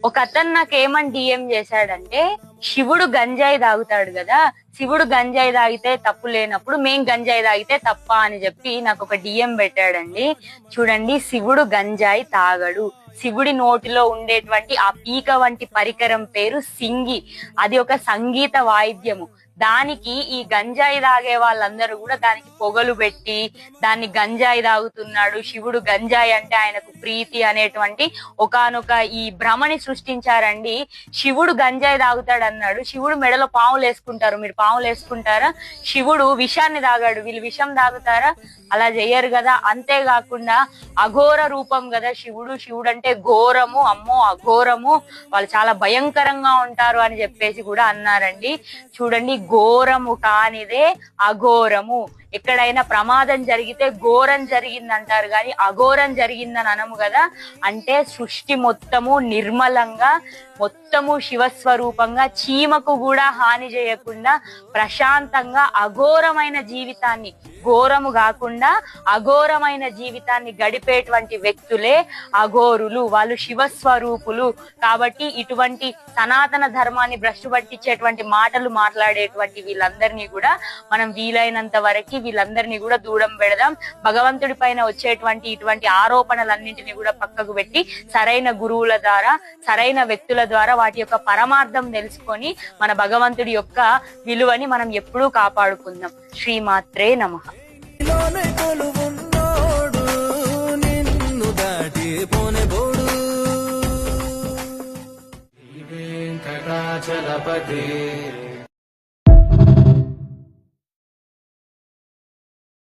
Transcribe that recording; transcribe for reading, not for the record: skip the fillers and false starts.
ఒక అతను నాకు ఏమని డిఎం చేశాడంటే, శివుడు గంజాయి తాగుతాడు కదా, శివుడు గంజాయి తాగితే తప్పు లేనప్పుడు మేం గంజాయి తాగితే తప్ప అని చెప్పి నాకు ఒక డిఎం పెట్టాడండి. చూడండి, శివుడు గంజాయి తాగడు. శివుడి నోటిలో ఉండేటువంటి ఆ పీక వంటి పరికరం పేరు సింగి. అది ఒక సంగీత వాయిద్యము. దానికి ఈ గంజాయి తాగే వాళ్ళందరూ కూడా దానికి పొగలు పెట్టి దాన్ని గంజాయి తాగుతున్నాడు, శివుడు గంజాయి అంటే ఆయనకు ప్రీతి అనేటువంటి ఒకానొక ఈ భ్రమని సృష్టించారండి. శివుడు గంజాయి తాగుతాడు అన్నాడు. శివుడు మెడలో పాములు వేసుకుంటారు, మీరు పాములు వేసుకుంటారా? శివుడు విషాన్ని తాగాడు, వీళ్ళు విషం తాగుతారా? అలా చెయ్యరు కదా. అంతేకాకుండా అఘోర రూపం కదా శివుడు. శివుడు అంటే ఘోరము, అమ్మో అఘోరము, వాళ్ళు చాలా భయంకరంగా ఉంటారు అని చెప్పేసి కూడా అన్నారండి. చూడండి, ఘోరము కానిదే అఘోరము. ఎక్కడైనా ప్రమాదం జరిగితే ఘోరం జరిగింది అంటారు కానీ అఘోరం జరిగిందని అనము కదా. అంటే సృష్టి మొత్తము నిర్మలంగా, మొత్తము శివస్వరూపంగా, చీమకు కూడా హాని చేయకుండా ప్రశాంతంగా అఘోరమైన జీవితాన్ని, ఘోరము కాకుండా అఘోరమైన జీవితాన్ని గడిపేటువంటి వ్యక్తులే అఘోరులు. వాళ్ళు శివస్వరూపులు. కాబట్టి ఇటువంటి సనాతన ధర్మాన్ని భ్రష్టు పట్టించేటువంటి మాటలు మాట్లాడేటువంటి వీళ్ళందరినీ కూడా మనం వీలైనంత వరకు వీళ్ళందరినీ కూడా దూరం పెడదాం. భగవంతుడి పైన వచ్చేటువంటి ఇటువంటి ఆరోపణలన్నింటినీ కూడా పక్కకు పెట్టి సరైన గురువుల ద్వారా, సరైన వ్యక్తుల ద్వారా వాటి యొక్క పరమార్థం తెలుసుకొని మన భగవంతుడి యొక్క విలువని మనం ఎప్పుడూ కాపాడుకుందాం. శ్రీమాత్రే నమః. వెంకటాచలపతి